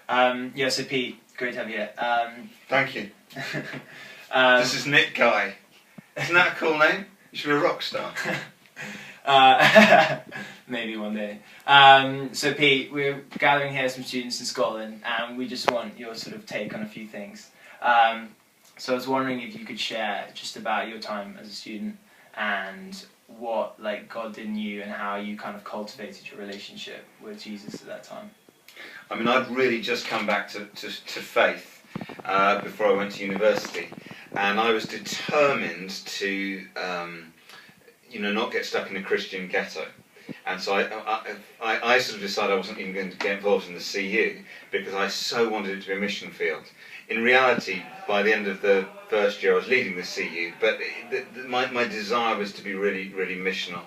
Yeah, so Pete, great to have you here. Thank you. This is Nick Guy. Isn't that a cool name? You should be a rock star. Maybe one day. So Pete, we're gathering here some students in Scotland, and we just want your sort of take on a few things. So I was wondering if you could share just about your time as a student and what God did in you and how you kind of cultivated your relationship with Jesus at that time. I mean, I'd really just come back to faith before I went to university, and I was determined to not get stuck in a Christian ghetto. And so I sort of decided I wasn't even going to get involved in the CU because I so wanted it to be a mission field. In reality, by the end of the first year I was leading the CU, but my desire was to be really, really missional.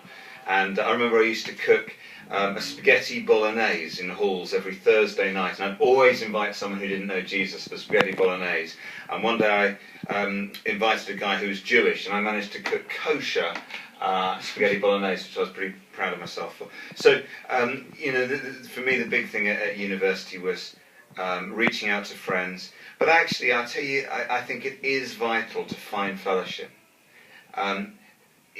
And I remember I used to cook a spaghetti bolognese in halls every Thursday night, and I'd always invite someone who didn't know Jesus for spaghetti bolognese. And one day I invited a guy who was Jewish, and I managed to cook kosher spaghetti bolognese, which I was pretty proud of myself for. So, for me, the big thing at university was reaching out to friends. But actually, I'll tell you, I think it is vital to find fellowship.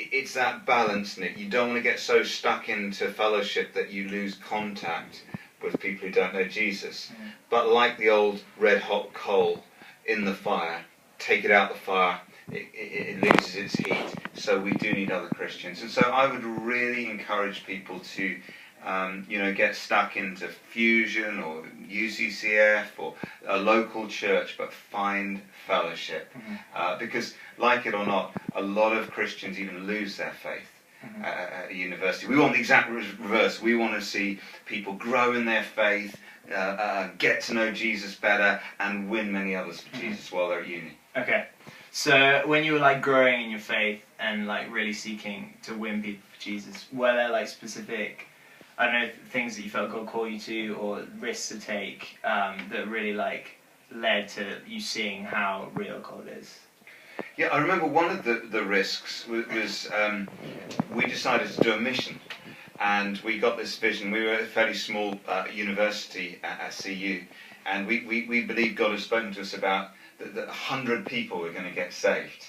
It's that balance, Nick. You don't want to get so stuck into fellowship that you lose contact with people who don't know Jesus. Mm. But like the old red-hot coal in the fire, take it out the fire, it loses its heat. So we do need other Christians. And so I would really encourage people to get stuck into Fusion or UCCF or a local church, but find fellowship. Mm-hmm. Because, like it or not, a lot of Christians even lose their faith at university. We want the exact reverse. We want to see people grow in their faith, get to know Jesus better, and win many others for Jesus while they're at uni. Okay. So when you were growing in your faith and really seeking to win people for Jesus, were there specific, I don't know, things that you felt God called you to, or risks to take that really led to you seeing how real God is? Yeah, I remember one of the risks was we decided to do a mission, and we got this vision. We were a fairly small university at CU, and we believed God had spoken to us about that 100 people were going to get saved,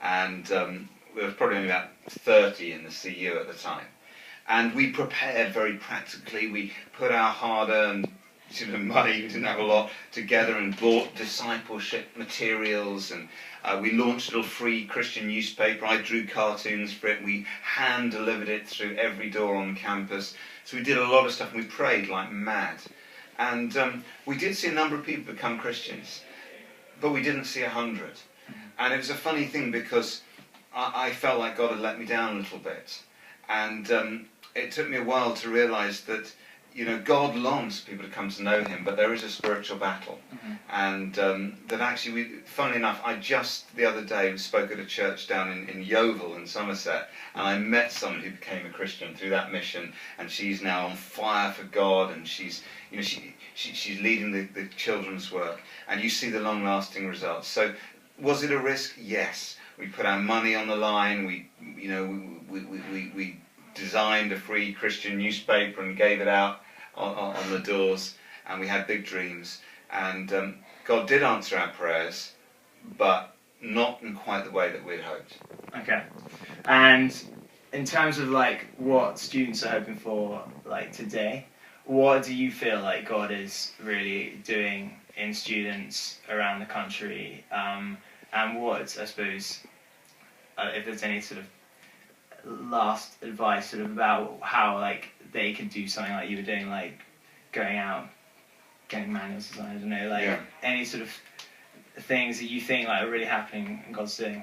and there was probably only about 30 in the CU at the time. And we prepared very practically. We put our hard-earned money, we didn't have a lot, together and bought discipleship materials, and we launched a little free Christian newspaper. I drew cartoons for it. We hand-delivered it through every door on campus. So we did a lot of stuff, and we prayed like mad. And we did see a number of people become Christians, but we didn't see 100. And it was a funny thing because I felt like God had let me down a little bit. And it took me a while to realise that, God longs for people to come to know Him, but there is a spiritual battle. Mm-hmm. And that actually, funnily enough, I just the other day spoke at a church down in Yeovil in Somerset, and I met someone who became a Christian through that mission, and she's now on fire for God, and she's leading the children's work, and you see the long-lasting results. So, was it a risk? Yes. We put our money on the line. We designed a free Christian newspaper and gave it out on the doors, and we had big dreams. And God did answer our prayers, but not in quite the way that we'd hoped. Okay. And in terms of what students are hoping for today, what do you feel like God is really doing in students around the country? And what, I suppose, if there's any sort of last advice about how they could do something like you were doing, going out, getting manuals designed, I don't know, any sort of things that you think are really happening and God's doing?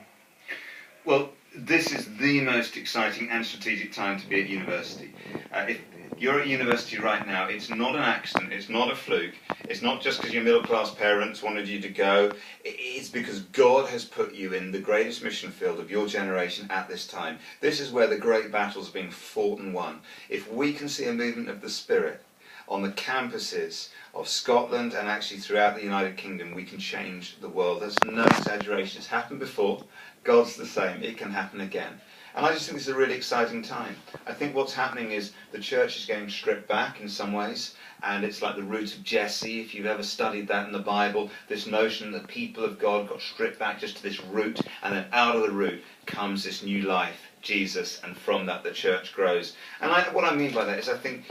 Well, this is the most exciting and strategic time to be at university. If you're at university right now, it's not an accident, it's not a fluke, it's not just because your middle-class parents wanted you to go, it's because God has put you in the greatest mission field of your generation at this time. This is where the great battles are being fought and won. If we can see a movement of the Spirit on the campuses of Scotland and actually throughout the United Kingdom, we can change the world. There's no exaggeration. It's happened before. God's the same. It can happen again. And I just think this is a really exciting time. I think what's happening is the church is getting stripped back in some ways, and it's like the root of Jesse, if you've ever studied that in the Bible, this notion that people of God got stripped back just to this root, and then out of the root comes this new life, Jesus, and from that the church grows. And what I mean by that is I think,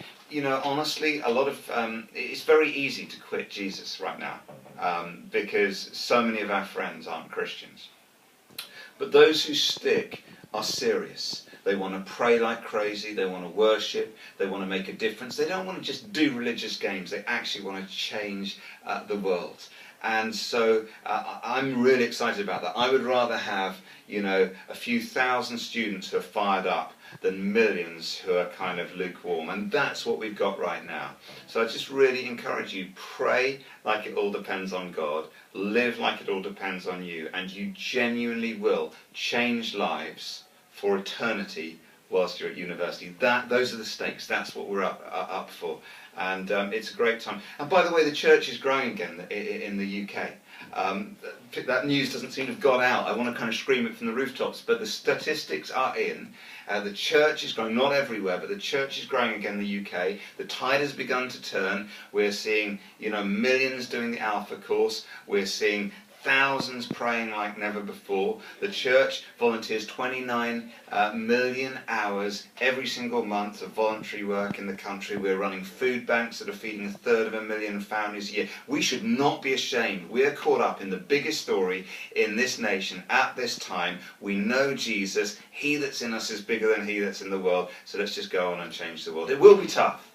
honestly, a lot of, it's very easy to quit Jesus right now, because so many of our friends aren't Christians. But those who stick are serious. They want to pray like crazy, they want to worship, they want to make a difference. They don't want to just do religious games, they actually want to change the world. And so I'm really excited about that. I would rather have, a few thousand students who are fired up than millions who are kind of lukewarm. And that's what we've got right now. So I just really encourage you, pray like it all depends on God, live like it all depends on you, and you genuinely will change lives for eternity whilst you're at university. Those are the stakes. That's what we're up for. And it's a great time. And by the way, the church is growing again in the UK. That news doesn't seem to have got out. I want to kind of scream it from the rooftops, but the statistics are in. The church is growing, not everywhere, but the church is growing again in the UK. The tide has begun to turn. We're seeing, millions doing the Alpha course. We're seeing thousands praying like never before. The church volunteers 29 million hours every single month of voluntary work in the country. We're running food banks that are feeding 1/3 families a year. We should not be ashamed. We're caught up in the biggest story in this nation at this time. We know Jesus. He that's in us is bigger than he that's in the world. So let's just go on and change the world. It will be tough.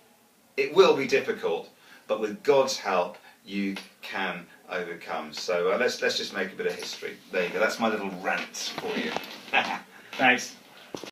It will be difficult. But with God's help, you can overcome. So let's just make a bit of history. There you go. That's my little rant for you. Thanks.